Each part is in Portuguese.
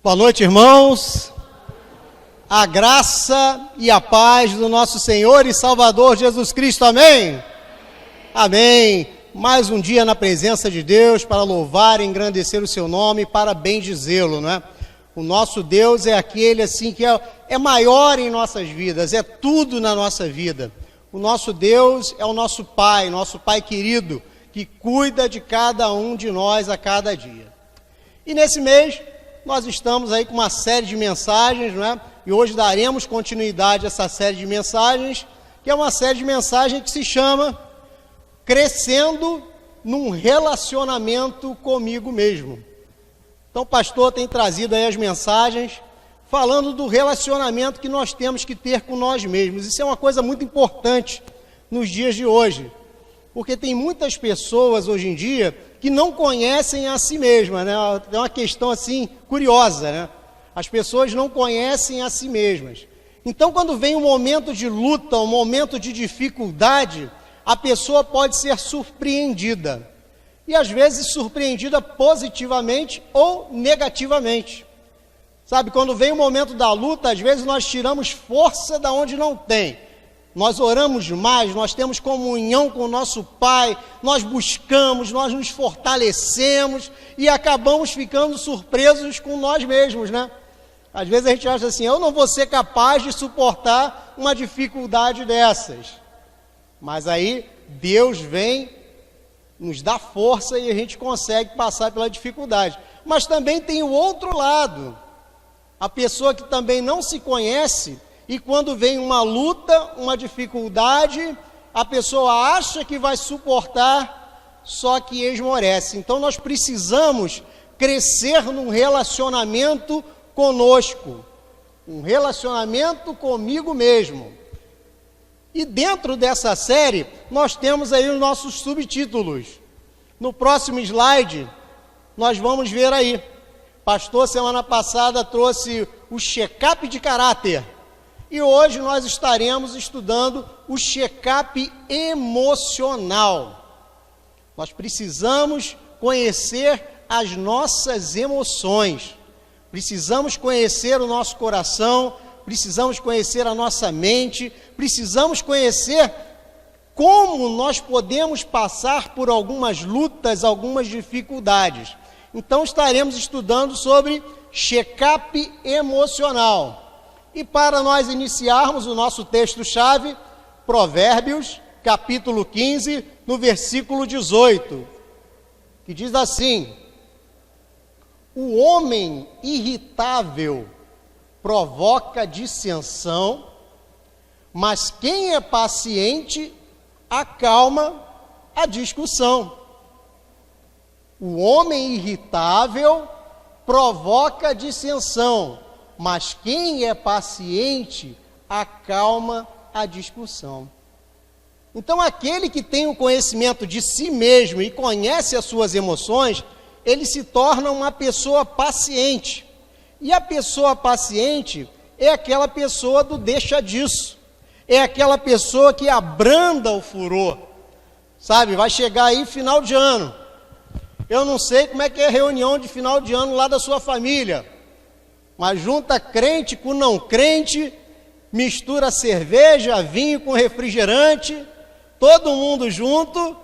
Boa noite, irmãos. A graça e a paz do nosso Senhor e Salvador Jesus Cristo. Amém? Amém. Mais um dia na presença de Deus para louvar e engrandecer o seu nome, para bendizê-lo, não é? O nosso Deus é aquele assim que é maior em nossas vidas, é tudo na nossa vida. O nosso Deus é o nosso Pai querido, que cuida de cada um de nós a cada dia. E nesse mês, nós estamos aí com uma série de mensagens, não é? E hoje daremos continuidade a essa série de mensagens, que é uma série de mensagens que se chama Crescendo num Relacionamento Comigo Mesmo. Então o pastor tem trazido aí as mensagens, falando do relacionamento que nós temos que ter com nós mesmos. Isso é uma coisa muito importante nos dias de hoje, porque tem muitas pessoas hoje em dia que não conhecem a si mesmas, né? É uma questão assim curiosa, né? As pessoas não conhecem a si mesmas. Então, quando vem um momento de luta, um momento de dificuldade, a pessoa pode ser surpreendida. E às vezes surpreendida positivamente ou negativamente. Sabe, quando vem o momento da luta, às vezes nós tiramos força da onde não tem. Nós oramos mais, nós temos comunhão com o nosso Pai, nós buscamos, nós nos fortalecemos e acabamos ficando surpresos com nós mesmos, né? Às vezes a gente acha assim, eu não vou ser capaz de suportar uma dificuldade dessas. Mas aí Deus vem, nos dá força e a gente consegue passar pela dificuldade. Mas também tem o outro lado, a pessoa que também não se conhece. E quando vem uma luta, uma dificuldade, a pessoa acha que vai suportar, só que esmorece. Então nós precisamos crescer num relacionamento conosco, um relacionamento comigo mesmo. E dentro dessa série, nós temos aí os nossos subtítulos. No próximo slide, nós vamos ver aí. Pastor, semana passada, trouxe o check-up de caráter. E hoje nós estaremos estudando o check-up emocional. Nós precisamos conhecer as nossas emoções, precisamos conhecer o nosso coração, precisamos conhecer a nossa mente, precisamos conhecer como nós podemos passar por algumas lutas, algumas dificuldades. Então estaremos estudando sobre check-up emocional. E para nós iniciarmos o nosso texto-chave, Provérbios, capítulo 15, no versículo 18, que diz assim: o homem irritável provoca dissensão, mas quem é paciente acalma a discussão. O homem irritável provoca dissensão, mas quem é paciente acalma a discussão. Então, aquele que tem o conhecimento de si mesmo e conhece as suas emoções, ele se torna uma pessoa paciente. E a pessoa paciente é aquela pessoa do deixa disso, é aquela pessoa que abranda o furor. Sabe, vai chegar aí final de ano. Eu não sei como é que é a reunião de final de ano lá da sua família, mas junta crente com não crente, mistura cerveja, vinho com refrigerante, todo mundo junto.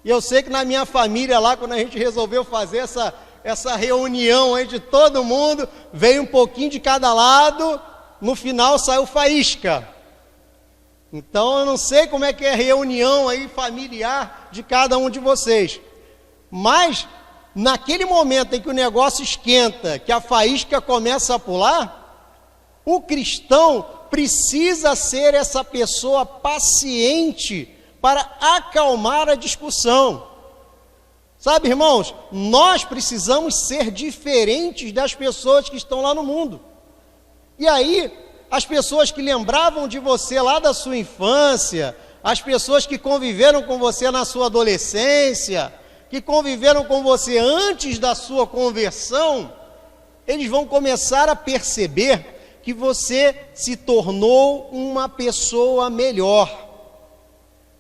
E eu sei que na minha família lá, quando a gente resolveu fazer essa reunião aí de todo mundo, veio um pouquinho de cada lado, no final saiu faísca. Então eu não sei como é que é a reunião aí familiar de cada um de vocês, mas naquele momento em que o negócio esquenta, que a faísca começa a pular, o cristão precisa ser essa pessoa paciente para acalmar a discussão. Sabe, irmãos, nós precisamos ser diferentes das pessoas que estão lá no mundo. E aí, as pessoas que lembravam de você lá da sua infância, as pessoas que conviveram com você na sua adolescência, que conviveram com você antes da sua conversão, eles vão começar a perceber que você se tornou uma pessoa melhor.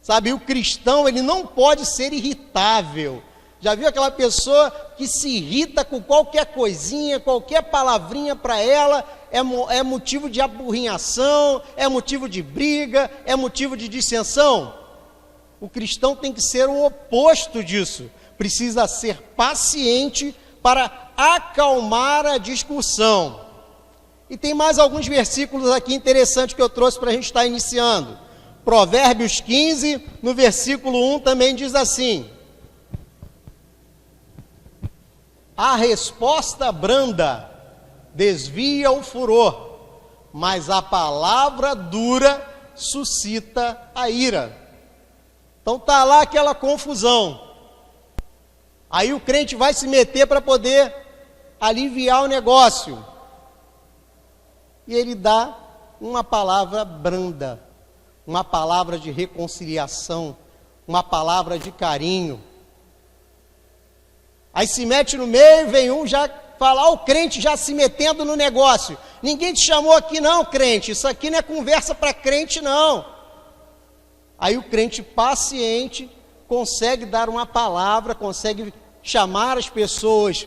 Sabe, o cristão, ele não pode ser irritável. Já viu aquela pessoa que se irrita com qualquer coisinha, qualquer palavrinha para ela, é motivo de apurrinhação, é motivo de briga, é motivo de dissensão? O cristão tem que ser o oposto disso. Precisa ser paciente para acalmar a discussão. E tem mais alguns versículos aqui interessantes que eu trouxe para a gente estar iniciando. Provérbios 15, no versículo 1, também diz assim: a resposta branda desvia o furor, mas a palavra dura suscita a ira. Então está lá aquela confusão. Aí o crente vai se meter para poder aliviar o negócio. E ele dá uma palavra branda, uma palavra de reconciliação, uma palavra de carinho. Aí se mete no meio, vem um já falar, o crente já se metendo no negócio. Ninguém te chamou aqui não, crente, isso aqui não é conversa para crente não. Aí o crente paciente consegue dar uma palavra, consegue chamar as pessoas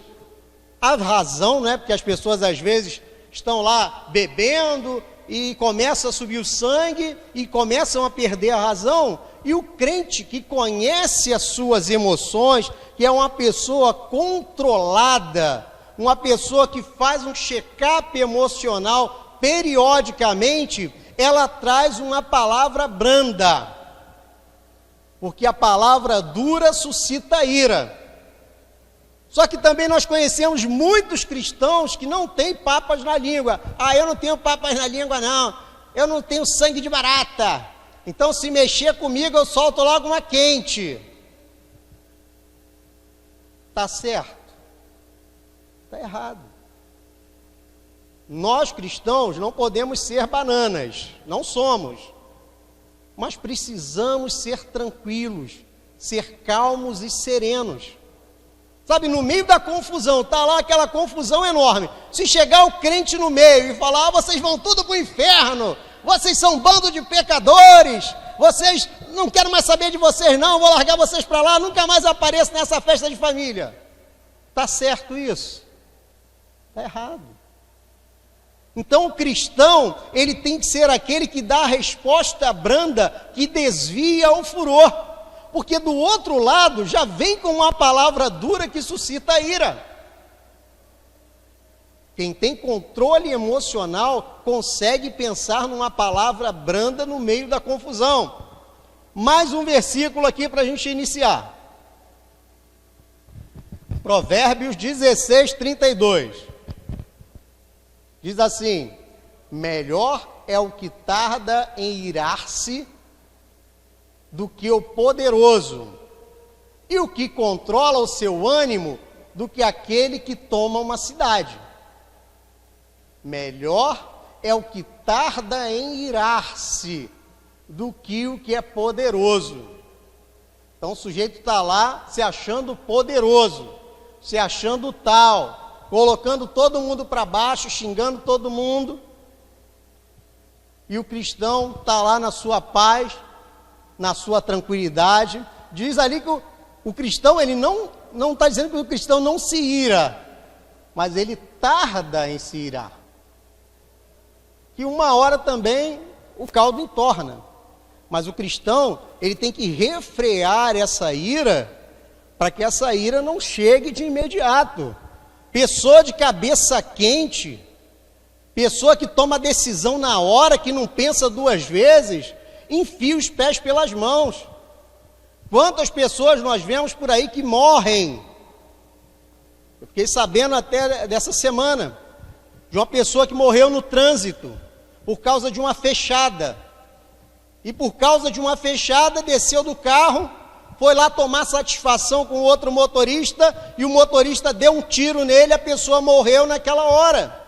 à razão, né? Porque as pessoas às vezes estão lá bebendo e começa a subir o sangue e começam a perder a razão. E o crente que conhece as suas emoções, que é uma pessoa controlada, uma pessoa que faz um check-up emocional periodicamente, ela traz uma palavra branda, porque a palavra dura suscita ira. Só que também nós conhecemos muitos cristãos que não têm papas na língua. Ah, eu não tenho papas na língua não, eu não tenho sangue de barata, então se mexer comigo eu solto logo uma quente. Está certo? Está errado. Nós cristãos não podemos ser bananas, não somos, mas precisamos ser tranquilos, ser calmos e serenos. Sabe, no meio da confusão, está lá aquela confusão enorme. Se chegar o crente no meio e falar, vocês vão tudo para o inferno, vocês são um bando de pecadores, vocês, não quero mais saber de vocês não, vou largar vocês para lá, nunca mais apareço nessa festa de família. Está certo isso? Está errado. Então o cristão, ele tem que ser aquele que dá a resposta branda, que desvia o furor. Porque do outro lado já vem com uma palavra dura que suscita a ira. Quem tem controle emocional consegue pensar numa palavra branda no meio da confusão. Mais um versículo aqui para a gente iniciar. Provérbios 16, 32. Diz assim: melhor é o que tarda em irar-se do que o poderoso, e o que controla o seu ânimo do que aquele que toma uma cidade. Melhor é o que tarda em irar-se do que o que é poderoso. Então o sujeito está lá se achando poderoso, se achando tal, colocando todo mundo para baixo, xingando todo mundo, e o cristão está lá na sua paz, na sua tranquilidade. Diz ali que o cristão, ele não está dizendo que o cristão não se ira, mas ele tarda em se irar, que uma hora também o caldo entorna, mas o cristão, ele tem que refrear essa ira, para que essa ira não chegue de imediato. Pessoa de cabeça quente, pessoa que toma decisão na hora, que não pensa duas vezes, enfia os pés pelas mãos. Quantas pessoas nós vemos por aí que morrem? Eu fiquei sabendo até dessa semana de uma pessoa que morreu no trânsito por causa de uma fechada, e por causa de uma fechada desceu do carro, foi lá tomar satisfação com outro motorista, e o motorista deu um tiro nele, a pessoa morreu naquela hora.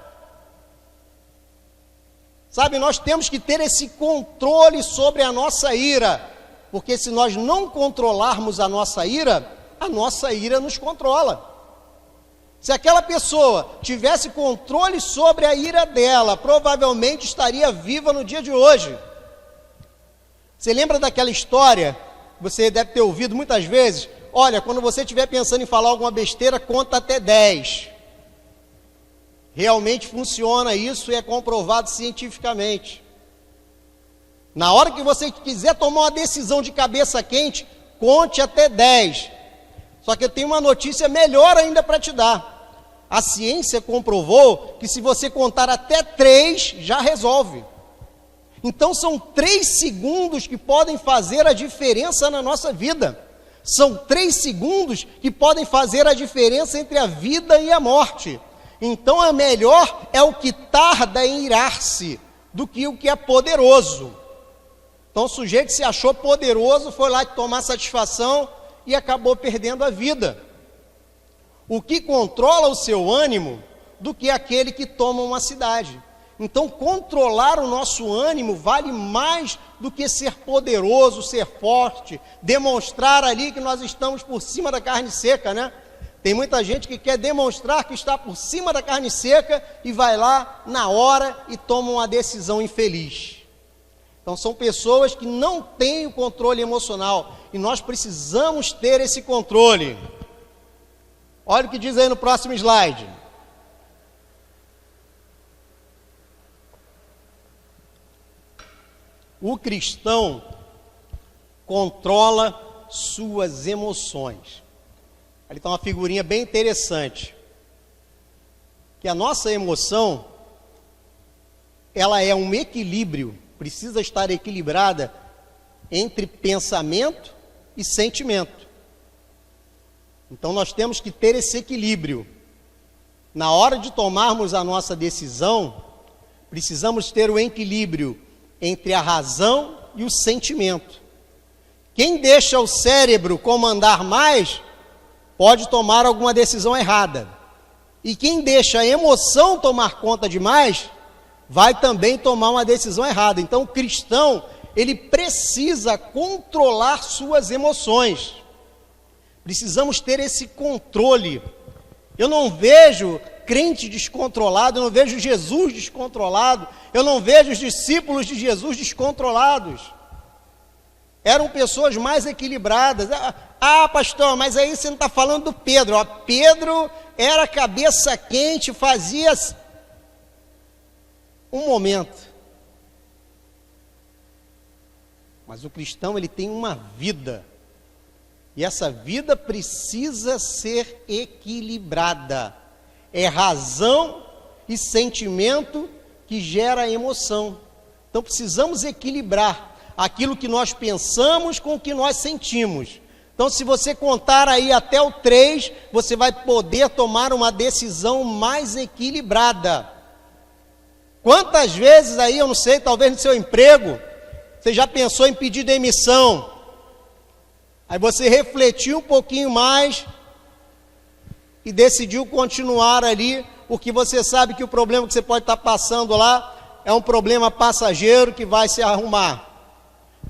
Sabe, nós temos que ter esse controle sobre a nossa ira, porque se nós não controlarmos a nossa ira nos controla. Se aquela pessoa tivesse controle sobre a ira dela, provavelmente estaria viva no dia de hoje. Você lembra daquela história, você deve ter ouvido muitas vezes, olha, quando você estiver pensando em falar alguma besteira, conta até 10. Realmente funciona isso e é comprovado cientificamente. Na hora que você quiser tomar uma decisão de cabeça quente, conte até 10. Só que eu tenho uma notícia melhor ainda para te dar. A ciência comprovou que se você contar até 3, já resolve. Então são 3 segundos que podem fazer a diferença na nossa vida. São 3 segundos que podem fazer a diferença entre a vida e a morte. Então é melhor é o que tarda em irar-se do que o que é poderoso. Então o sujeito se achou poderoso, foi lá tomar satisfação e acabou perdendo a vida. O que controla o seu ânimo do que aquele que toma uma cidade. Então controlar o nosso ânimo vale mais do que ser poderoso, ser forte, demonstrar ali que nós estamos por cima da carne seca, né? Tem muita gente que quer demonstrar que está por cima da carne seca e vai lá na hora e toma uma decisão infeliz. Então são pessoas que não têm o controle emocional e nós precisamos ter esse controle. Olha o que diz aí no próximo slide. O cristão controla suas emoções. Ali está uma figurinha bem interessante. Que a nossa emoção, ela é um equilíbrio, precisa estar equilibrada entre pensamento e sentimento. Então nós temos que ter esse equilíbrio. Na hora de tomarmos a nossa decisão, precisamos ter o equilíbrio entre a razão e o sentimento. Quem deixa o cérebro comandar mais, pode tomar alguma decisão errada. E quem deixa a emoção tomar conta demais, vai também tomar uma decisão errada. Então o cristão, ele precisa controlar suas emoções. Precisamos ter esse controle. Eu não vejo crente descontrolado, eu não vejo Jesus descontrolado, eu não vejo os discípulos de Jesus descontrolados. Eram pessoas mais equilibradas. Ah, pastor, mas aí você não está falando do Pedro. Ó, Pedro era cabeça quente, fazia um momento. Mas o cristão, ele tem uma vida. E essa vida precisa ser equilibrada. É razão e sentimento que gera emoção. Então precisamos equilibrar aquilo que nós pensamos com o que nós sentimos. Então se você contar aí até o 3, você vai poder tomar uma decisão mais equilibrada. Quantas vezes aí, eu não sei, talvez no seu emprego, você já pensou em pedir demissão? Aí você refletiu um pouquinho mais e decidiu continuar ali, porque você sabe que o problema que você pode estar passando lá é um problema passageiro que vai se arrumar.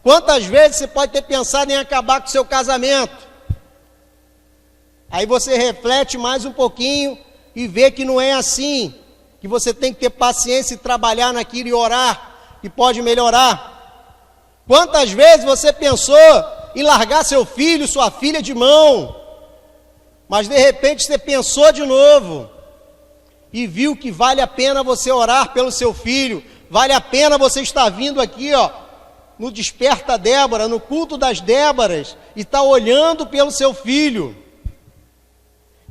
Quantas vezes você pode ter pensado em acabar com o seu casamento? Aí você reflete mais um pouquinho e vê que não é assim, que você tem que ter paciência e trabalhar naquilo e orar, que pode melhorar. Quantas vezes você pensou em largar seu filho, sua filha de mão, mas de repente você pensou de novo e viu que vale a pena você orar pelo seu filho, vale a pena você estar vindo aqui, no Desperta Débora, no culto das Déboras, e estar olhando pelo seu filho.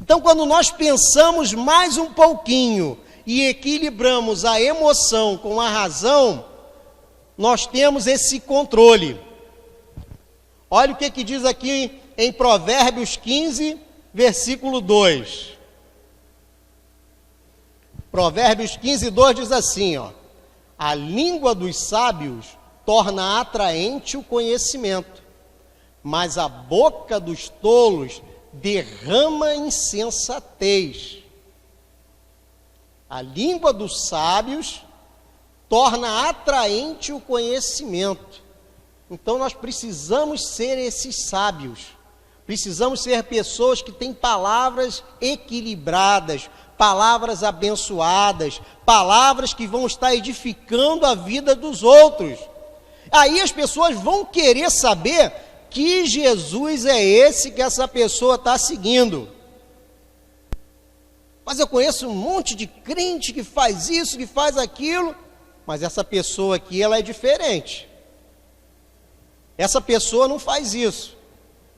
Então, quando nós pensamos mais um pouquinho e equilibramos a emoção com a razão, nós temos esse controle. Olha o que diz aqui em Provérbios 15, versículo 2. Provérbios 15, 2 diz assim, a língua dos sábios torna atraente o conhecimento, mas a boca dos tolos derrama insensatez. A língua dos sábios torna atraente o conhecimento. Então nós precisamos ser esses sábios, precisamos ser pessoas que têm palavras equilibradas, palavras abençoadas, palavras que vão estar edificando a vida dos outros. Aí as pessoas vão querer saber que Jesus é esse que essa pessoa está seguindo. Mas eu conheço um monte de crente que faz isso, que faz aquilo, mas essa pessoa aqui, ela é diferente. Essa pessoa não faz isso.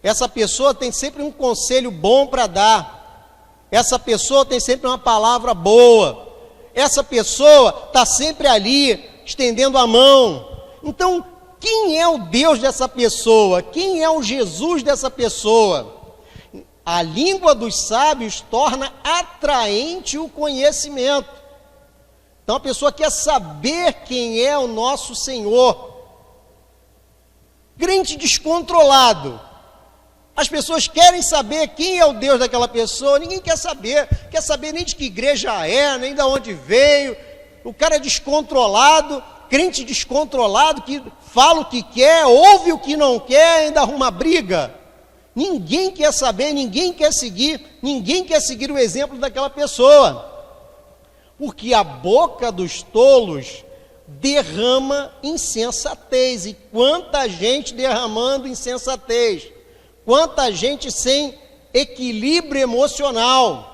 Essa pessoa tem sempre um conselho bom para dar. Essa pessoa tem sempre uma palavra boa. Essa pessoa está sempre ali, estendendo a mão. Então, quem é o Deus dessa pessoa? Quem é o Jesus dessa pessoa? A língua dos sábios torna atraente o conhecimento. Então a pessoa quer saber quem é o nosso Senhor. Crente descontrolado. As pessoas querem saber quem é o Deus daquela pessoa, ninguém quer saber nem de que igreja é, nem de onde veio. O cara é descontrolado, crente descontrolado, que fala o que quer, ouve o que não quer, ainda arruma briga. Ninguém quer saber, ninguém quer seguir o exemplo daquela pessoa. Porque a boca dos tolos derrama insensatez. E quanta gente derramando insensatez. Quanta gente sem equilíbrio emocional.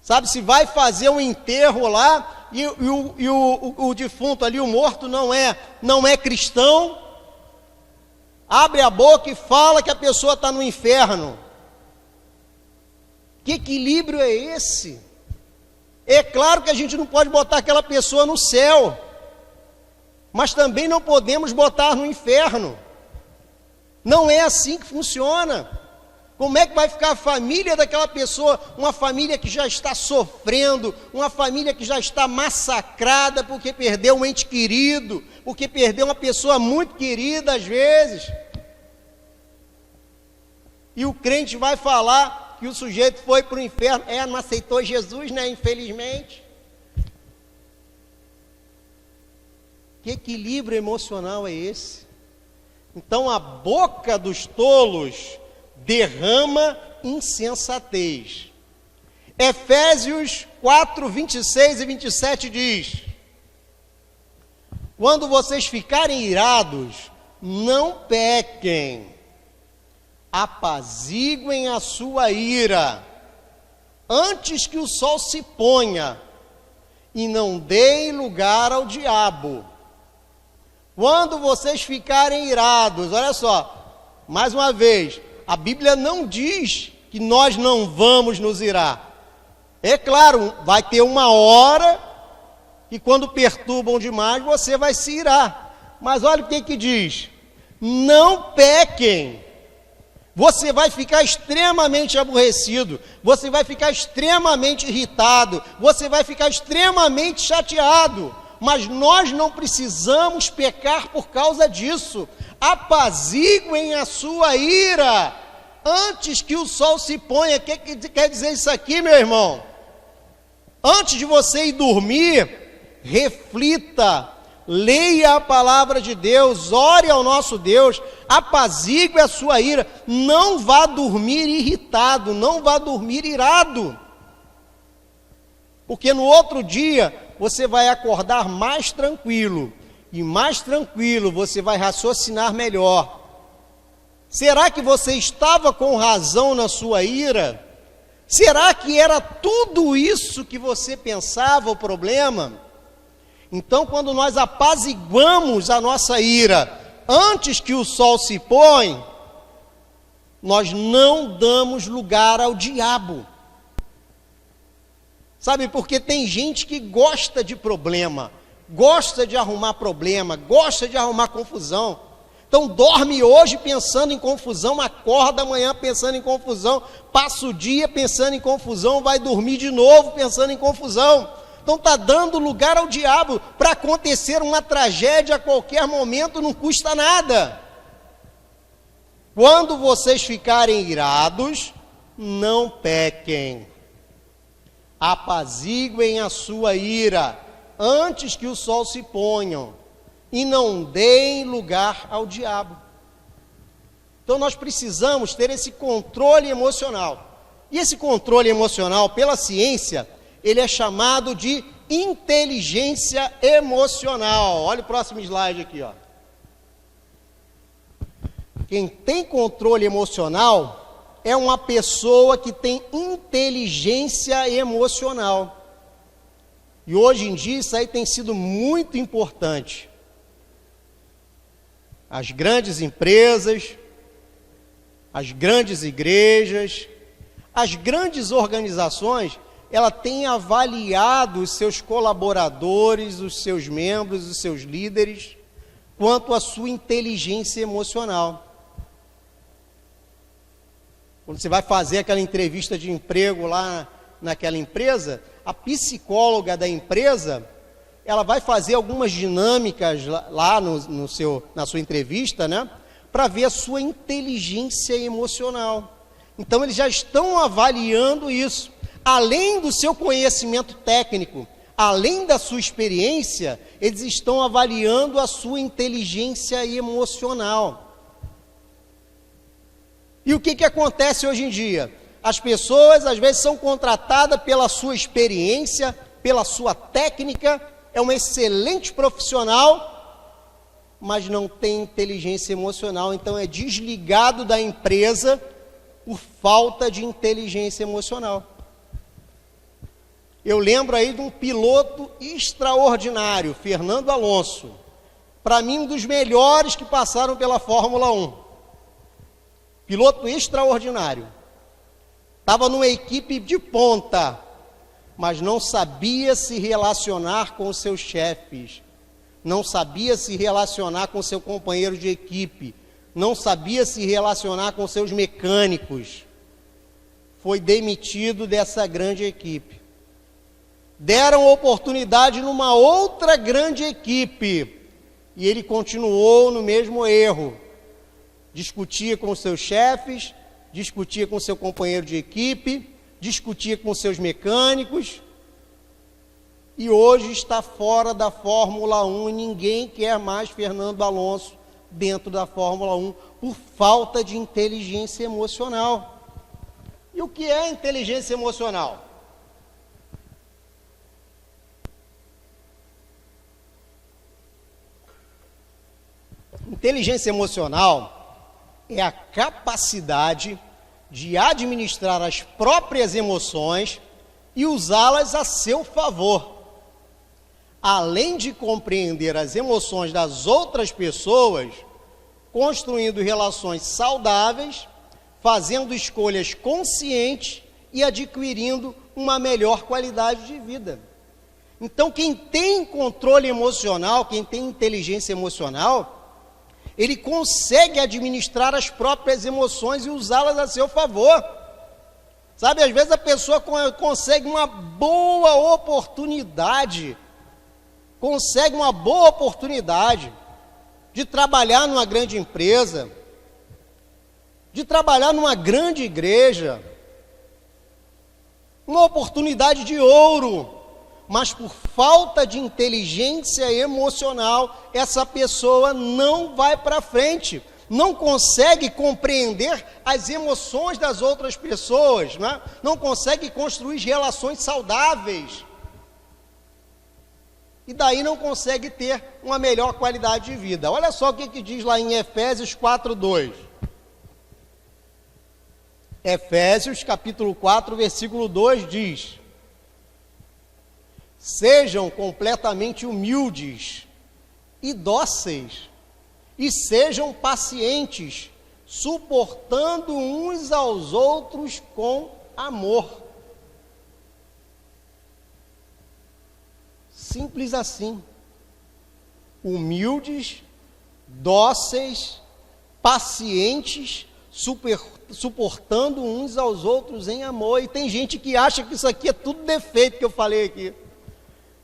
Sabe, se vai fazer um enterro lá e o defunto ali, o morto, não é cristão, abre a boca e fala que a pessoa está no inferno. Que equilíbrio é esse? É claro que a gente não pode botar aquela pessoa no céu, mas também não podemos botar no inferno. Não é assim que funciona. Como é que vai ficar a família daquela pessoa? Uma família que já está sofrendo, uma família que já está massacrada porque perdeu um ente querido, porque perdeu uma pessoa muito querida às vezes. E o crente vai falar que o sujeito foi para o inferno. Não aceitou Jesus, né? Infelizmente. Que equilíbrio emocional é esse? Então a boca dos tolos derrama insensatez. Efésios 4, 26 e 27 diz: quando vocês ficarem irados, não pequem, apaziguem a sua ira, antes que o sol se ponha, e não deem lugar ao diabo. Quando vocês ficarem irados, olha só, mais uma vez, a Bíblia não diz que nós não vamos nos irar. É claro, vai ter uma hora que quando perturbam demais, você vai se irar. Mas olha o que diz: não pequem. Você vai ficar extremamente aborrecido, você vai ficar extremamente irritado, você vai ficar extremamente chateado. Mas nós não precisamos pecar por causa disso. Apaziguem a sua ira antes que o sol se ponha. O que quer dizer isso aqui, meu irmão? Antes de você ir dormir, reflita, leia a palavra de Deus, ore ao nosso Deus, apazigue a sua ira. Não vá dormir irritado, não vá dormir irado, porque no outro dia você vai acordar mais tranquilo, e mais tranquilo você vai raciocinar melhor. Será que você estava com razão na sua ira? Será que era tudo isso que você pensava o problema? Então, quando nós apaziguamos a nossa ira antes que o sol se põe, nós não damos lugar ao diabo. Sabe, porque tem gente que gosta de problema, gosta de arrumar problema, gosta de arrumar confusão. Então dorme hoje pensando em confusão, acorda amanhã pensando em confusão, passa o dia pensando em confusão, vai dormir de novo pensando em confusão. Então está dando lugar ao diabo. Para acontecer uma tragédia a qualquer momento não custa nada. Quando vocês ficarem irados, não pequem. Apaziguem a sua ira antes que o sol se ponha, e não deem lugar ao diabo. Então nós precisamos ter esse controle emocional. E esse controle emocional, pela ciência, ele é chamado de inteligência emocional. Olha o próximo slide aqui, ó. Quem tem controle emocional é uma pessoa que tem inteligência emocional. E hoje em dia isso aí tem sido muito importante. As grandes empresas, as grandes igrejas, as grandes organizações, ela tem avaliado os seus colaboradores, os seus membros, os seus líderes, quanto à sua inteligência emocional. Quando você vai fazer aquela entrevista de emprego lá naquela empresa, a psicóloga da empresa, ela vai fazer algumas dinâmicas lá na sua entrevista, né? Para ver a sua inteligência emocional. Então, eles já estão avaliando isso. Além do seu conhecimento técnico, além da sua experiência, eles estão avaliando a sua inteligência emocional. E o que acontece hoje em dia? As pessoas, às vezes, são contratadas pela sua experiência, pela sua técnica, é um excelente profissional, mas não tem inteligência emocional, então é desligado da empresa por falta de inteligência emocional. Eu lembro aí de um piloto extraordinário, Fernando Alonso, para mim um dos melhores que passaram pela Fórmula 1. Piloto extraordinário. Estava numa equipe de ponta, mas não sabia se relacionar com os seus chefes, não sabia se relacionar com seu companheiro de equipe, não sabia se relacionar com seus mecânicos. Foi demitido dessa grande equipe. Deram oportunidade numa outra grande equipe e ele continuou no mesmo erro. Discutia com seus chefes, discutia com seu companheiro de equipe, discutia com seus mecânicos e hoje está fora da Fórmula 1 e ninguém quer mais Fernando Alonso dentro da Fórmula 1 por falta de inteligência emocional. E o que é inteligência emocional? Inteligência emocional é a capacidade de administrar as próprias emoções e usá-las a seu favor, além de compreender as emoções das outras pessoas, construindo relações saudáveis, fazendo escolhas conscientes e adquirindo uma melhor qualidade de vida. Então, quem tem controle emocional, quem tem inteligência emocional, ele consegue administrar as próprias emoções e usá-las a seu favor. Sabe, às vezes a pessoa consegue uma boa oportunidade, de trabalhar numa grande empresa, de trabalhar numa grande igreja, uma oportunidade de ouro, mas por falta de inteligência emocional, essa pessoa não vai para frente, não consegue compreender as emoções das outras pessoas, né? Não consegue construir relações saudáveis, e daí não consegue ter uma melhor qualidade de vida. Olha só o que diz lá em Efésios 4:2. Efésios capítulo 4, versículo 2 diz: sejam completamente humildes e dóceis, e sejam pacientes, suportando uns aos outros com amor. Simples assim. Humildes, dóceis, pacientes, suportando uns aos outros em amor. E tem gente que acha que isso aqui é tudo defeito que eu falei aqui.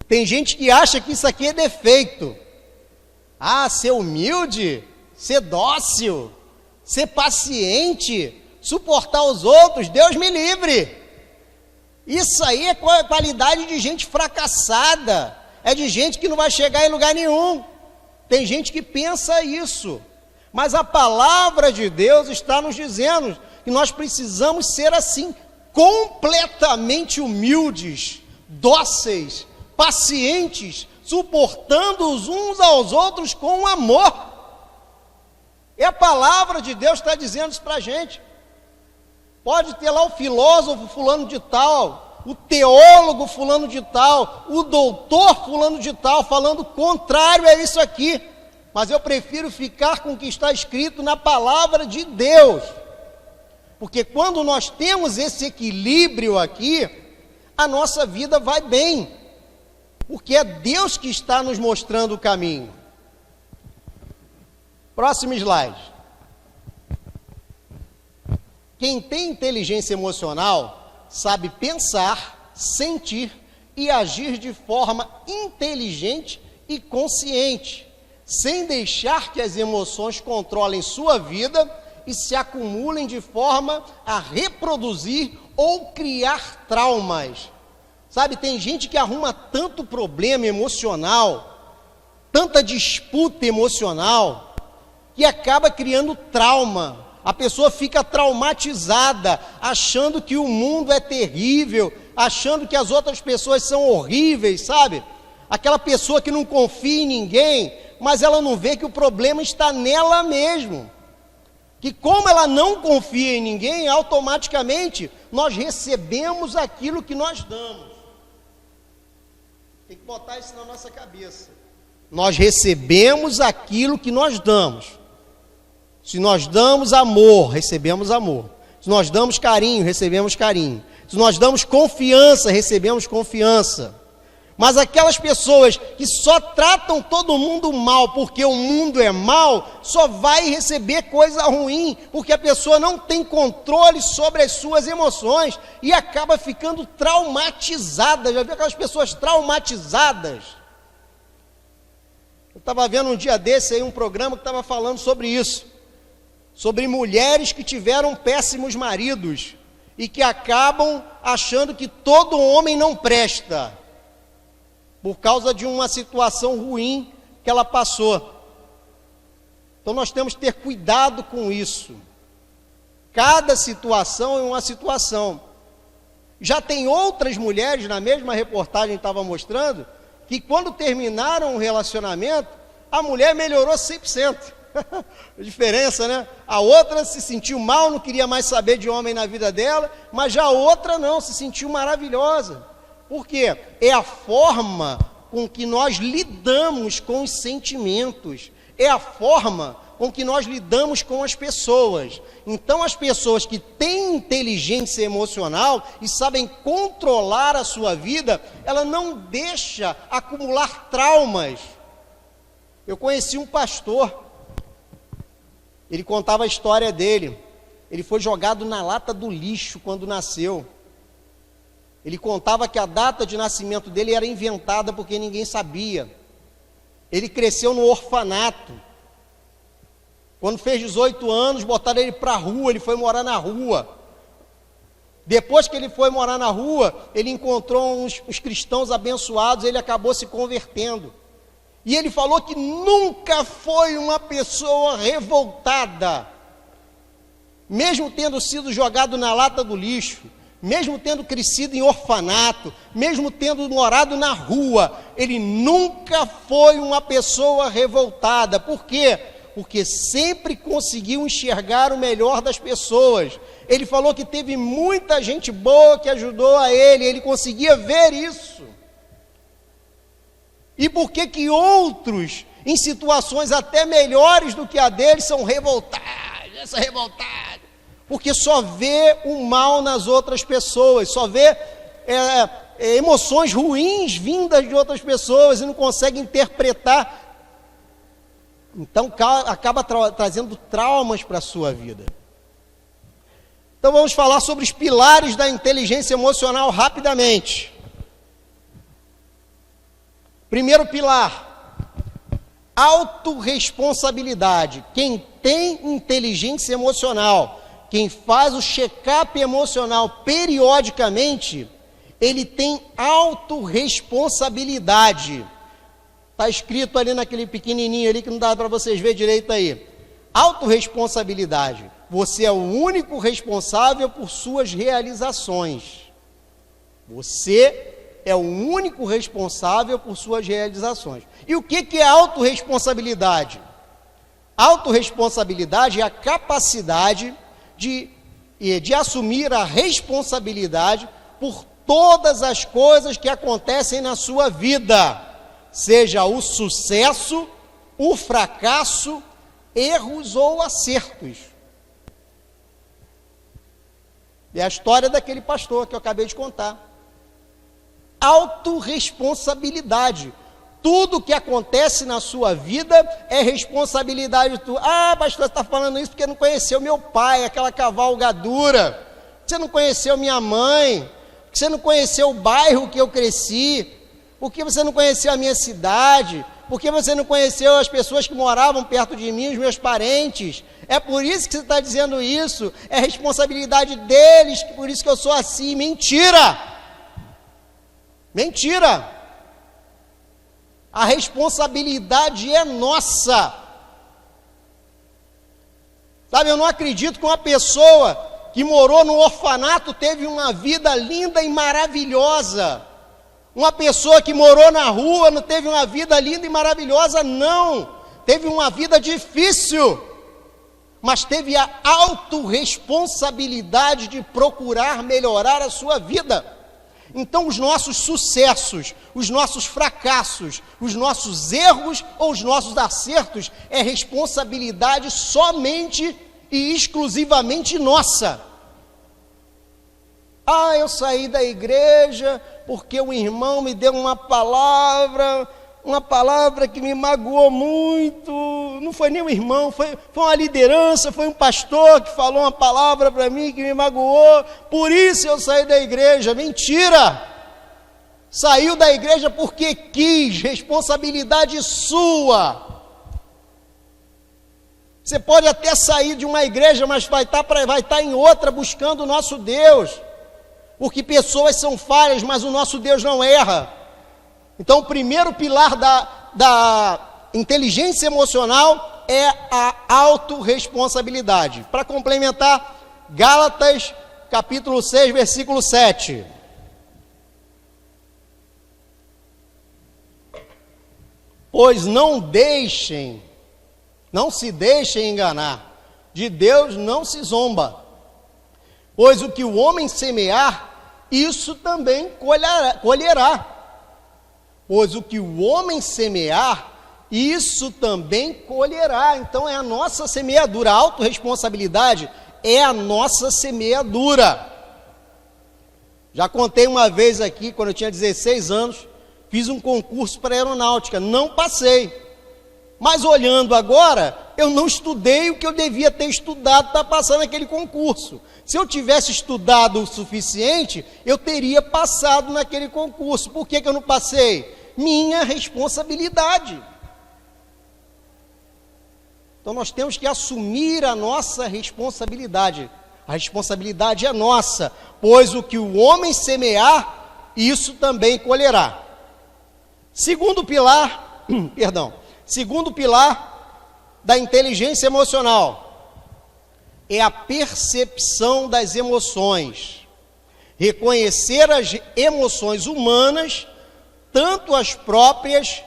Tem gente que acha que isso aqui é defeito. Ah, ser humilde, ser dócil, ser paciente, suportar os outros, Deus me livre. Isso aí é qualidade de gente fracassada, é de gente que não vai chegar em lugar nenhum. Tem gente que pensa isso, mas a palavra de Deus está nos dizendo que nós precisamos ser assim, completamente humildes, dóceis, pacientes, suportando os uns aos outros com amor. É a palavra de Deus que está dizendo isso para a gente. Pode ter lá o filósofo fulano de tal, o teólogo fulano de tal, o doutor fulano de tal, falando contrário a isso aqui. Mas eu prefiro ficar com o que está escrito na palavra de Deus. Porque quando nós temos esse equilíbrio aqui, a nossa vida vai bem. Porque é Deus que está nos mostrando o caminho. Próximo slide. Quem tem inteligência emocional sabe pensar, sentir e agir de forma inteligente e consciente, sem deixar que as emoções controlem sua vida e se acumulem de forma a reproduzir ou criar traumas. Sabe, tem gente que arruma tanto problema emocional, tanta disputa emocional, que acaba criando trauma. A pessoa fica traumatizada, achando que o mundo é terrível, achando que as outras pessoas são horríveis, sabe? Aquela pessoa que não confia em ninguém, mas ela não vê que o problema está nela mesmo. Que como ela não confia em ninguém, automaticamente nós recebemos aquilo que nós damos. Tem que botar isso na nossa cabeça. Nós recebemos aquilo que nós damos. Se nós damos amor, recebemos amor. Se nós damos carinho, recebemos carinho. Se nós damos confiança, recebemos confiança. Mas aquelas pessoas que só tratam todo mundo mal porque o mundo é mal, só vai receber coisa ruim, porque a pessoa não tem controle sobre as suas emoções e acaba ficando traumatizada. Já viu aquelas pessoas traumatizadas? Eu estava vendo um dia desse aí um programa que estava falando sobre isso, sobre mulheres que tiveram péssimos maridos e que acabam achando que todo homem não presta, por causa de uma situação ruim que ela passou. Então nós temos que ter cuidado com isso. Cada situação é uma situação. Já tem outras mulheres, na mesma reportagem que estava mostrando, que quando terminaram o relacionamento, a mulher melhorou 100%. A diferença, né? A outra se sentiu mal, não queria mais saber de homem na vida dela, mas já a outra não, se sentiu maravilhosa. Por quê? É a forma com que nós lidamos com os sentimentos, é a forma com que nós lidamos com as pessoas. Então, as pessoas que têm inteligência emocional e sabem controlar a sua vida, ela não deixa acumular traumas. Eu conheci um pastor, ele contava a história dele. Ele foi jogado na lata do lixo quando nasceu. Ele contava que a data de nascimento dele era inventada porque ninguém sabia. Ele cresceu no orfanato. Quando fez 18 anos, botaram ele para a rua, ele foi morar na rua. Depois que ele foi morar na rua, ele encontrou uns cristãos abençoados, ele acabou se convertendo. E ele falou que nunca foi uma pessoa revoltada, mesmo tendo sido jogado na lata do lixo, mesmo tendo crescido em orfanato, mesmo tendo morado na rua, ele nunca foi uma pessoa revoltada. Por quê? Porque sempre conseguiu enxergar o melhor das pessoas. Ele falou que teve muita gente boa que ajudou a ele conseguia ver isso. E por que que outros, em situações até melhores do que a dele, são revoltados, porque só vê o mal nas outras pessoas, só vê emoções ruins vindas de outras pessoas e não consegue interpretar. Então acaba trazendo traumas para a sua vida. Então vamos falar sobre os pilares da inteligência emocional rapidamente. Primeiro pilar, autorresponsabilidade. Quem tem inteligência emocional, quem faz o check-up emocional periodicamente, ele tem autorresponsabilidade. Está escrito ali naquele pequenininho ali que não dá para vocês verem direito aí. Autorresponsabilidade. Você é o único responsável por suas realizações. Você é o único responsável por suas realizações. E o que é autorresponsabilidade? Autorresponsabilidade é a capacidade de assumir a responsabilidade por todas as coisas que acontecem na sua vida, seja o sucesso, o fracasso, erros ou acertos. É a história daquele pastor que eu acabei de contar. Autorresponsabilidade. Tudo que acontece na sua vida é responsabilidade tua. Ah, pastor, você está falando isso porque não conheceu meu pai, aquela cavalgadura. Você não conheceu minha mãe. Você não conheceu o bairro que eu cresci. Por que você não conheceu a minha cidade? Por que você não conheceu as pessoas que moravam perto de mim, os meus parentes? É por isso que você está dizendo isso. É responsabilidade deles, por isso que eu sou assim. Mentira! Mentira! A responsabilidade é nossa. Sabe, eu não acredito que uma pessoa que morou no orfanato teve uma vida linda e maravilhosa. Uma pessoa que morou na rua não teve uma vida linda e maravilhosa, não. Teve uma vida difícil, mas teve a autorresponsabilidade de procurar melhorar a sua vida. Então, os nossos sucessos, os nossos fracassos, os nossos erros ou os nossos acertos é responsabilidade somente e exclusivamente nossa. Ah, eu saí da igreja porque um irmão me deu uma palavra que me magoou muito. Não foi nem um irmão, foi uma liderança, foi um pastor que falou uma palavra para mim que me magoou, por isso eu saí da igreja. Mentira! Saiu da igreja porque quis, responsabilidade sua. Você pode até sair de uma igreja, mas vai estar em outra buscando o nosso Deus, porque pessoas são falhas, mas o nosso Deus não erra. Então, o primeiro pilar da inteligência emocional é a autorresponsabilidade. Para complementar, Gálatas, capítulo 6, versículo 7. Pois não se deixem enganar, de Deus não se zomba. Pois o que o homem semear, isso também colherá. Pois o que o homem semear, isso também colherá. Então é a nossa semeadura. A autorresponsabilidade é a nossa semeadura. Já contei uma vez aqui, quando eu tinha 16 anos, fiz um concurso para aeronáutica, não passei. Mas olhando agora, eu não estudei o que eu devia ter estudado para passar naquele concurso. Se eu tivesse estudado o suficiente, eu teria passado naquele concurso. Por que eu não passei? Minha responsabilidade. Então nós temos que assumir a nossa responsabilidade. A responsabilidade é nossa, pois o que o homem semear, isso também colherá. Segundo pilar da inteligência emocional é a percepção das emoções. Reconhecer as emoções humanas, tanto as próprias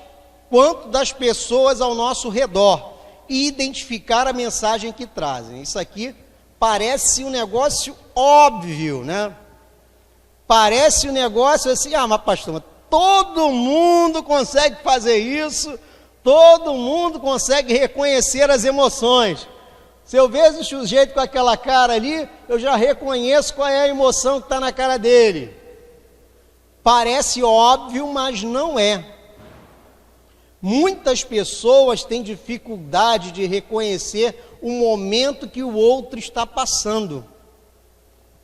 quanto das pessoas ao nosso redor, e identificar a mensagem que trazem. Isso aqui parece um negócio óbvio, né? Parece um negócio assim, mas pastor, todo mundo consegue fazer isso, todo mundo consegue reconhecer as emoções. Se eu vejo o sujeito com aquela cara ali, eu já reconheço qual é a emoção que está na cara dele. Parece óbvio, mas não é. Muitas pessoas têm dificuldade de reconhecer o momento que o outro está passando.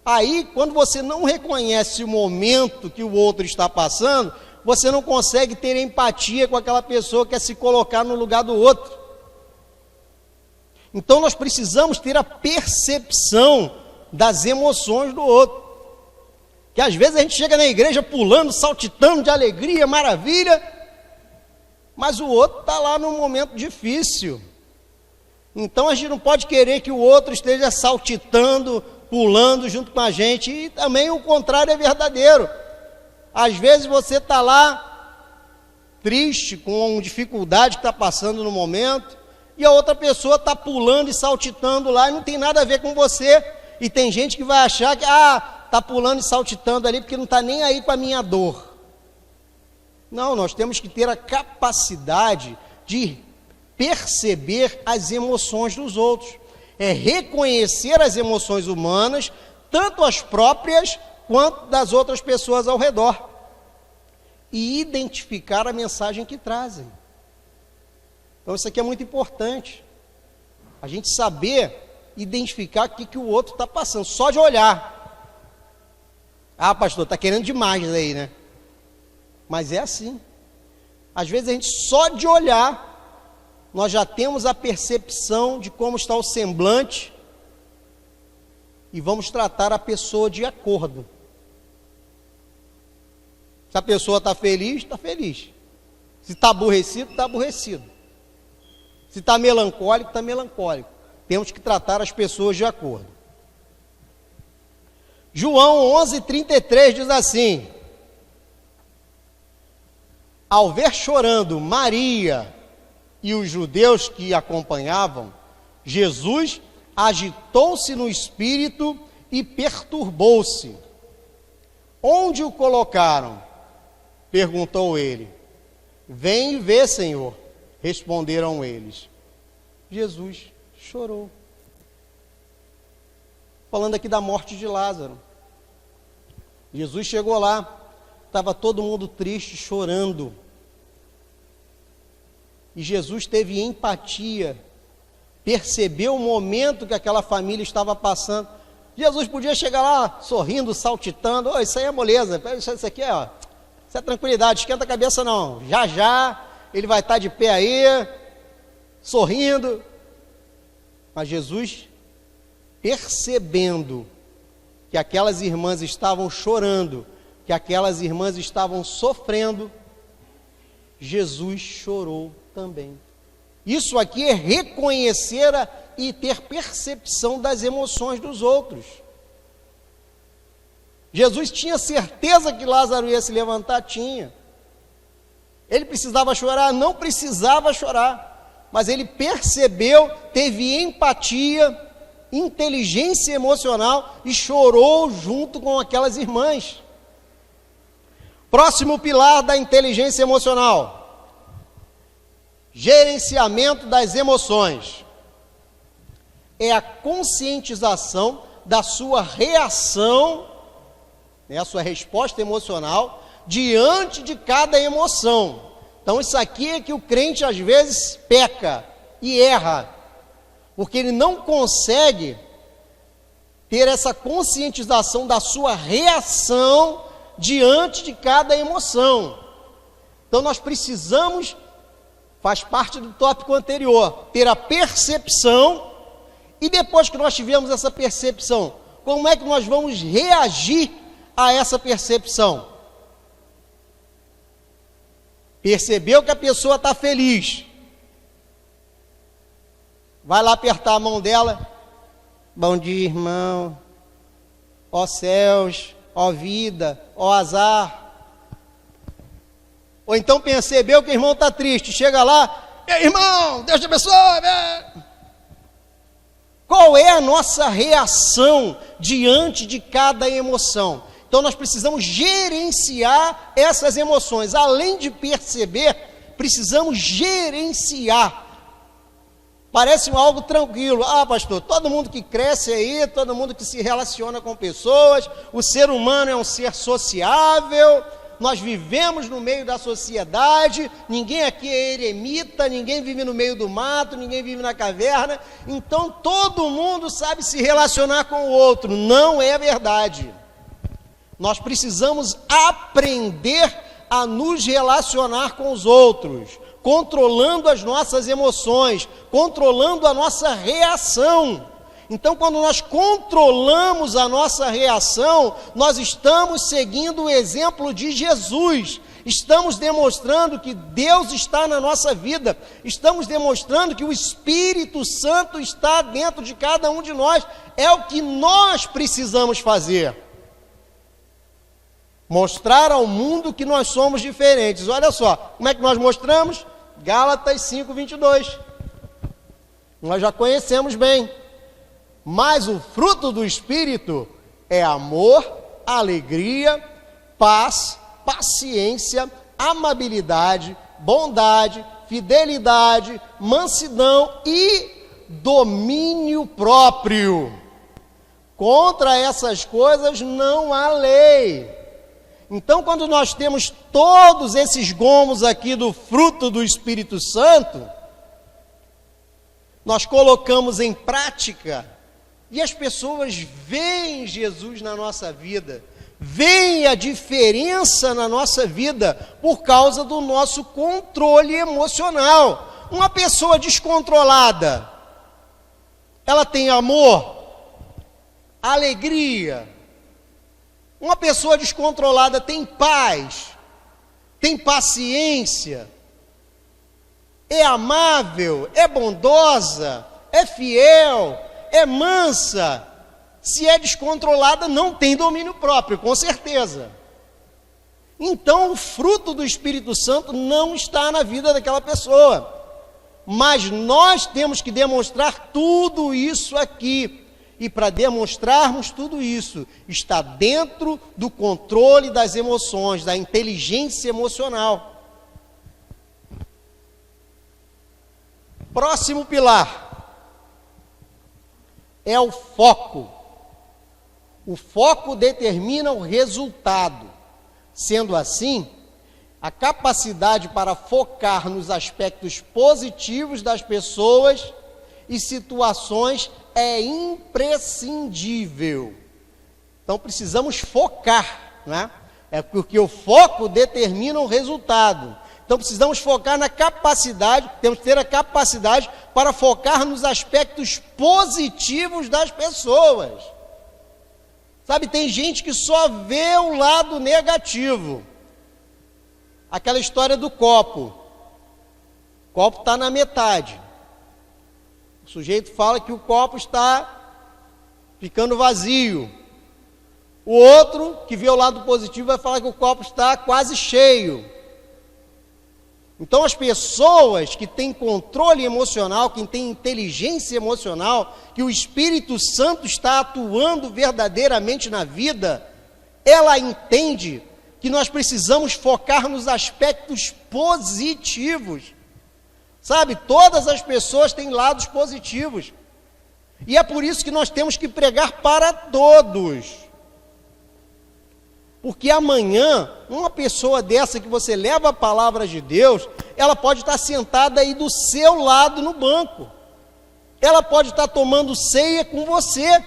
Aí, quando você não reconhece o momento que o outro está passando, você não consegue ter empatia com aquela pessoa que quer se colocar no lugar do outro. Então, nós precisamos ter a percepção das emoções do outro. Que às vezes a gente chega na igreja pulando, saltitando de alegria, maravilha, mas o outro está lá num momento difícil. Então a gente não pode querer que o outro esteja saltitando, pulando junto com a gente, e também o contrário é verdadeiro. Às vezes você está lá triste, com dificuldade que está passando no momento, e a outra pessoa está pulando e saltitando lá e não tem nada a ver com você. E tem gente que vai achar que, está pulando e saltitando ali porque não está nem aí com a minha dor. Não, nós temos que ter a capacidade de perceber as emoções dos outros. É reconhecer as emoções humanas, tanto as próprias quanto das outras pessoas ao redor. E identificar a mensagem que trazem. Então isso aqui é muito importante. A gente saber identificar o que o outro está passando, só de olhar. Pastor, está querendo demais aí, né? Mas é assim. Às vezes a gente só de olhar, nós já temos a percepção de como está o semblante e vamos tratar a pessoa de acordo. Se a pessoa está feliz, está feliz. Se está aborrecido, está aborrecido. Se está melancólico, está melancólico. Temos que tratar as pessoas de acordo. João 11:33 diz assim: ao ver chorando Maria e os judeus que acompanhavam, Jesus agitou-se no espírito e perturbou-se. Onde o colocaram? Perguntou ele. Vem e vê, Senhor, responderam eles. Jesus chorou. Falando aqui da morte de Lázaro. Jesus chegou lá, estava todo mundo triste, chorando. E Jesus teve empatia, percebeu o momento que aquela família estava passando. Jesus podia chegar lá sorrindo, saltitando. Isso aí é moleza, isso aqui isso é tranquilidade, esquenta a cabeça não. Já já ele vai estar de pé aí, sorrindo. Mas Jesus, percebendo que aquelas irmãs estavam chorando, que aquelas irmãs estavam sofrendo, Jesus chorou também. Isso aqui é reconhecer e ter percepção das emoções dos outros. Jesus tinha certeza que Lázaro ia se levantar? Tinha. Ele precisava chorar? Não precisava chorar. Mas ele percebeu, teve empatia, inteligência emocional e chorou junto com aquelas irmãs. Próximo pilar da inteligência emocional: gerenciamento das emoções. É a conscientização da sua reação, a sua resposta emocional diante de cada emoção. Então isso aqui é que o crente às vezes peca e erra, porque ele não consegue ter essa conscientização da sua reação diante de cada emoção. Então nós precisamos, faz parte do tópico anterior, ter a percepção, e depois que nós tivermos essa percepção, como é que nós vamos reagir a essa percepção? Percebeu que a pessoa está feliz, vai lá apertar a mão dela. Bom dia, irmão. Ó céus, ó vida, ó azar. Ou então percebeu que o irmão está triste, chega lá: ei, irmão, Deus te abençoe. Qual é a nossa reação diante de cada emoção? Então nós precisamos gerenciar essas emoções. Além de perceber, precisamos gerenciar. Parece algo tranquilo. Pastor, todo mundo que cresce aí, todo mundo que se relaciona com pessoas, o ser humano é um ser sociável, nós vivemos no meio da sociedade, ninguém aqui é eremita, ninguém vive no meio do mato, ninguém vive na caverna, então todo mundo sabe se relacionar com o outro. Não é verdade. Nós precisamos aprender a nos relacionar com os outros, controlando as nossas emoções, controlando a nossa reação. Então, quando nós controlamos a nossa reação, nós estamos seguindo o exemplo de Jesus. Estamos demonstrando que Deus está na nossa vida. Estamos demonstrando que o Espírito Santo está dentro de cada um de nós. É o que nós precisamos fazer. Mostrar ao mundo que nós somos diferentes. Olha só, como é que nós mostramos? Gálatas 5:22. Nós já conhecemos bem. Mas o fruto do Espírito é amor, alegria, paz, paciência, amabilidade, bondade, fidelidade, mansidão e domínio próprio. Contra essas coisas não há lei. Então, quando nós temos todos esses gomos aqui do fruto do Espírito Santo, nós colocamos em prática e as pessoas veem Jesus na nossa vida, veem a diferença na nossa vida por causa do nosso controle emocional. Uma pessoa descontrolada, ela tem amor, alegria. Uma pessoa descontrolada tem paz, tem paciência, é amável, é bondosa, é fiel, é mansa. Se é descontrolada, não tem domínio próprio, com certeza. Então, o fruto do Espírito Santo não está na vida daquela pessoa. Mas nós temos que demonstrar tudo isso aqui. E para demonstrarmos tudo isso, está dentro do controle das emoções, da inteligência emocional. Próximo pilar é o foco. O foco determina o resultado. Sendo assim, a capacidade para focar nos aspectos positivos das pessoas e situações é imprescindível. Então precisamos focar, né? É porque o foco determina o resultado. Então precisamos focar na capacidade, temos que ter a capacidade para focar nos aspectos positivos das pessoas. Sabe, tem gente que só vê o lado negativo. Aquela história do copo. O copo está na metade. O sujeito fala que o copo está ficando vazio. O outro, que vê o lado positivo, vai falar que o copo está quase cheio. Então, as pessoas que têm controle emocional, que têm inteligência emocional, que o Espírito Santo está atuando verdadeiramente na vida, ela entende que nós precisamos focar nos aspectos positivos. Sabe, todas as pessoas têm lados positivos. E é por isso que nós temos que pregar para todos. Porque amanhã, uma pessoa dessa que você leva a palavra de Deus, ela pode estar sentada aí do seu lado no banco. Ela pode estar tomando ceia com você.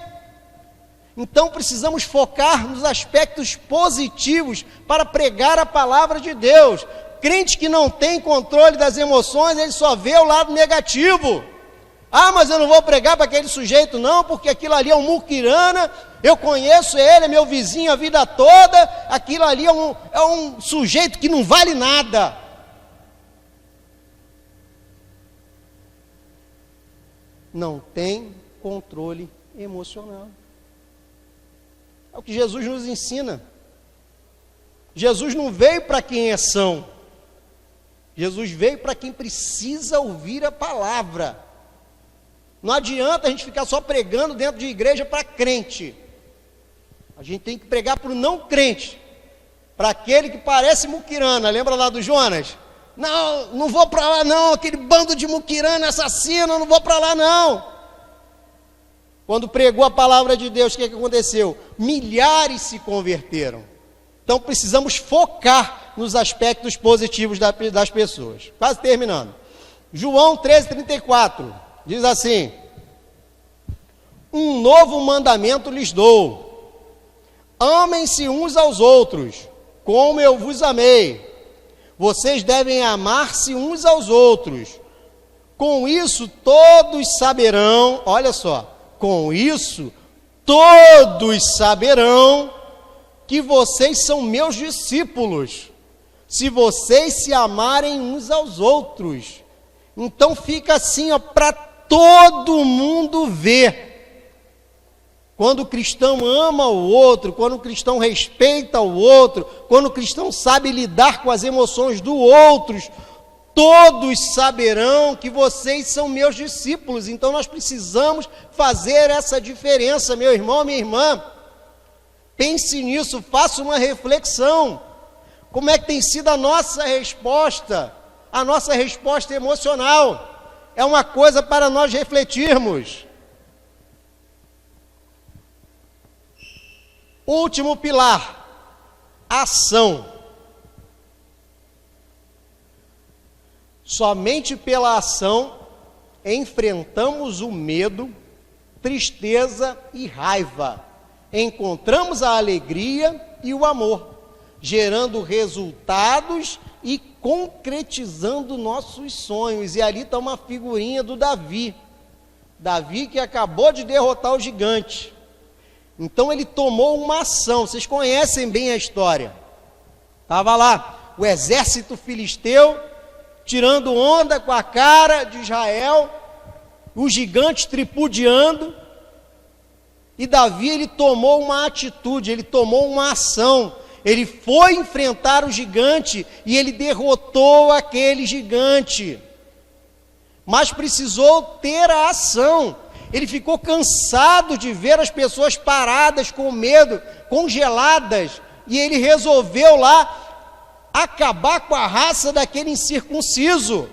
Então precisamos focar nos aspectos positivos para pregar a palavra de Deus. Crente que não tem controle das emoções, ele só vê o lado negativo. Ah, mas eu não vou pregar para aquele sujeito não, porque aquilo ali é um muquirana, eu conheço ele, é meu vizinho a vida toda, aquilo ali é um sujeito que não vale nada. Não tem controle emocional. É o que Jesus nos ensina. Jesus não veio para quem é são. Jesus veio para quem precisa ouvir a palavra. Não adianta a gente ficar só pregando dentro de igreja para crente. A gente tem que pregar para o não crente, para aquele que parece muquirana. Lembra lá do Jonas? Não, não vou para lá não, aquele bando de muquirana assassino, não vou para lá não. Quando pregou a palavra de Deus, o que aconteceu? Milhares se converteram. Então precisamos focar nos aspectos positivos das pessoas. Quase terminando. João 13:34 diz assim: um novo mandamento lhes dou: amem-se uns aos outros, como eu vos amei. Vocês devem amar-se uns aos outros. Com isso todos saberão, olha só, com isso todos saberão que vocês são meus discípulos, se vocês se amarem uns aos outros. Então fica assim, ó, para todo mundo ver. Quando o cristão ama o outro, quando o cristão respeita o outro, quando o cristão sabe lidar com as emoções do outro, todos saberão que vocês são meus discípulos. Então nós precisamos fazer essa diferença, meu irmão, minha irmã. Pense nisso, faça uma reflexão. Como é que tem sido a nossa resposta emocional? É uma coisa para nós refletirmos. Último pilar, ação. Somente pela ação enfrentamos o medo, tristeza e raiva. Encontramos a alegria e o amor, gerando resultados e concretizando nossos sonhos. E ali está uma figurinha do Davi. Davi que acabou de derrotar o gigante. Então ele tomou uma ação. Vocês conhecem bem a história. Estava lá o exército filisteu tirando onda com a cara de Israel, os gigantes tripudiando, e Davi, ele tomou uma atitude, ele tomou uma ação, ele foi enfrentar o gigante, e ele derrotou aquele gigante, mas precisou ter a ação. Ele ficou cansado de ver as pessoas paradas com medo, congeladas, e ele resolveu lá acabar com a raça daquele incircunciso.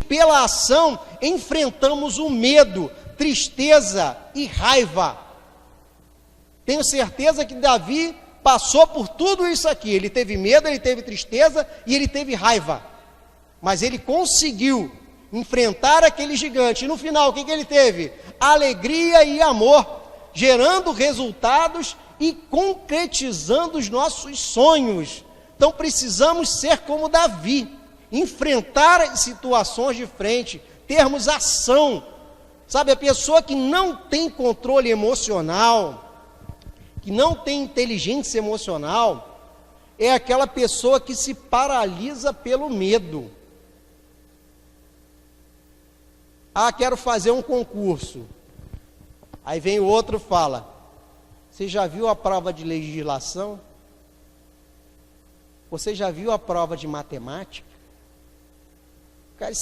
Pela ação, enfrentamos o medo, tristeza e raiva. Tenho certeza que Davi passou por tudo isso aqui. Ele teve medo, ele teve tristeza e ele teve raiva. Mas ele conseguiu enfrentar aquele gigante. E no final, o que ele teve? Alegria e amor, gerando resultados e concretizando os nossos sonhos. Então precisamos ser como Davi, enfrentar situações de frente, termos ação. Sabe, a pessoa que não tem controle emocional, que não tem inteligência emocional, é aquela pessoa que se paralisa pelo medo. Ah, quero fazer um concurso. Aí vem o outro e fala: você já viu a prova de legislação? Você já viu a prova de matemática? O cara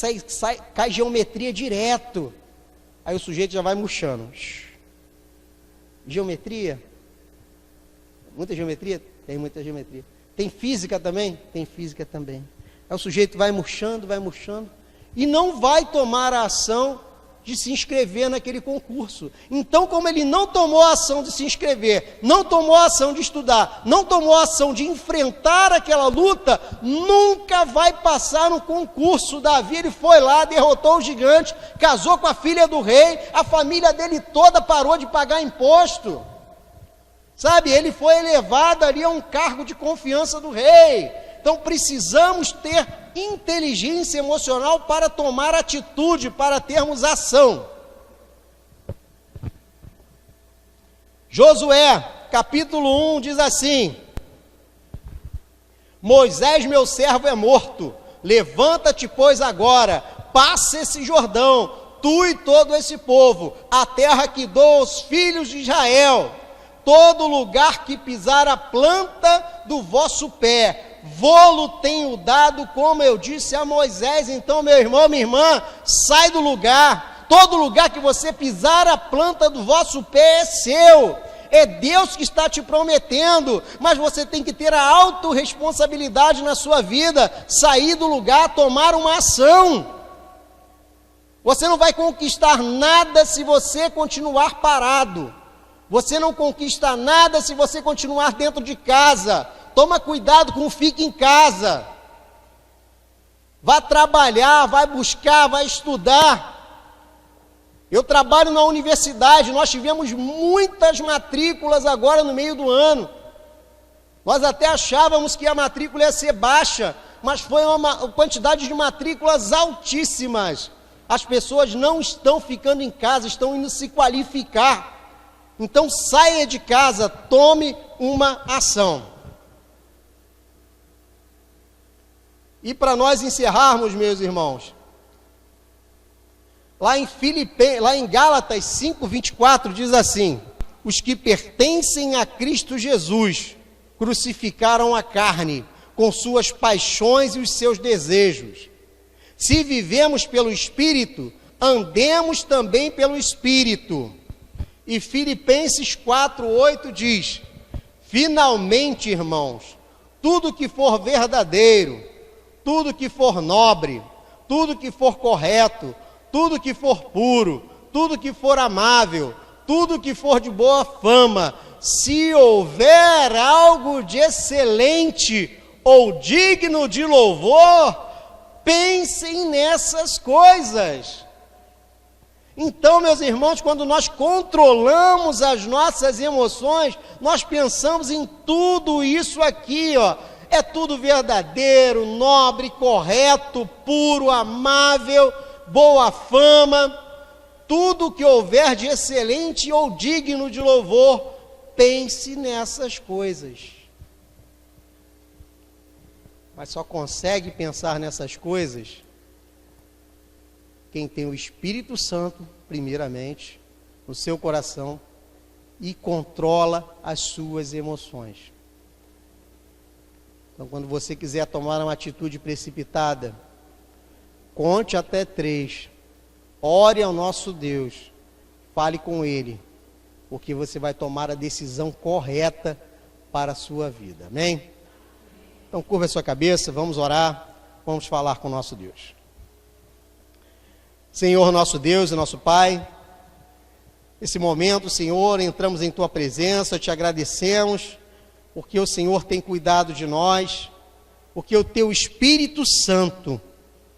cai geometria direto. Aí o sujeito já vai murchando. Geometria? Muita geometria? Tem muita geometria. Tem física também? Tem física também. Aí o sujeito vai murchando, e não vai tomar a ação de se inscrever naquele concurso. Então, como ele não tomou a ação de se inscrever, não tomou a ação de estudar, não tomou a ação de enfrentar aquela luta, nunca vai passar no concurso. Davi, ele foi lá, derrotou o gigante, casou com a filha do rei, a família dele toda parou de pagar imposto. Sabe, ele foi elevado ali a um cargo de confiança do rei. Então precisamos ter inteligência emocional para tomar atitude, para termos ação. Josué, capítulo 1, diz assim: Moisés, meu servo, é morto. Levanta-te, pois, agora, passa esse Jordão, tu e todo esse povo, a terra que dou aos filhos de Israel. Todo lugar que pisar a planta do vosso pé, vô-lo tenho dado, como eu disse a Moisés. Então, meu irmão, minha irmã, sai do lugar. Todo lugar que você pisar a planta do vosso pé é seu. É Deus que está te prometendo, mas você tem que ter a autorresponsabilidade na sua vida, sair do lugar, tomar uma ação. Você não vai conquistar nada se você continuar parado. Você não conquista nada se você continuar dentro de casa. Toma cuidado com o fique em casa. Vá trabalhar, vai buscar, vai estudar. Eu trabalho na universidade, nós tivemos muitas matrículas agora no meio do ano. Nós até achávamos que a matrícula ia ser baixa, mas foi uma quantidade de matrículas altíssimas. As pessoas não estão ficando em casa, estão indo se qualificar. Então saia de casa, tome uma ação. E para nós encerrarmos, meus irmãos, lá em Gálatas 5:24 diz assim: os que pertencem a Cristo Jesus crucificaram a carne com suas paixões e os seus desejos. Se vivemos pelo Espírito, andemos também pelo Espírito. E Filipenses 4:8 diz: finalmente, irmãos, tudo que for verdadeiro, tudo que for nobre, tudo que for correto, tudo que for puro, tudo que for amável, tudo que for de boa fama, se houver algo de excelente ou digno de louvor, pensem nessas coisas. Então, meus irmãos, quando nós controlamos as nossas emoções, nós pensamos em tudo isso aqui, ó. É tudo verdadeiro, nobre, correto, puro, amável, boa fama, tudo que houver de excelente ou digno de louvor, pense nessas coisas. Mas só consegue pensar nessas coisas quem tem o Espírito Santo, primeiramente, no seu coração e controla as suas emoções. Então, quando você quiser tomar uma atitude precipitada, conte até 3, ore ao nosso Deus, fale com Ele, porque você vai tomar a decisão correta para a sua vida. Amém? Então, curva a sua cabeça, vamos orar, vamos falar com o nosso Deus. Senhor, nosso Deus e nosso Pai, nesse momento, Senhor, entramos em Tua presença, te agradecemos, porque o Senhor tem cuidado de nós, porque o Teu Espírito Santo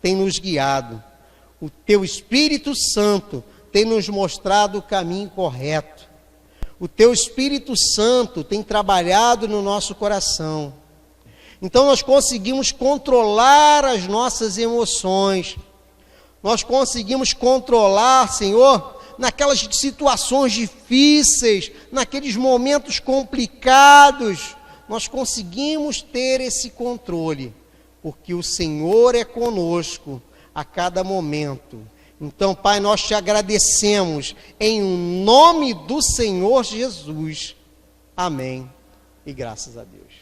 tem nos guiado, o Teu Espírito Santo tem nos mostrado o caminho correto, o Teu Espírito Santo tem trabalhado no nosso coração. Então nós conseguimos controlar as nossas emoções, nós conseguimos controlar, Senhor, naquelas situações difíceis, naqueles momentos complicados, nós conseguimos ter esse controle, porque o Senhor é conosco a cada momento. Então, Pai, nós te agradecemos em nome do Senhor Jesus. Amém. E graças a Deus.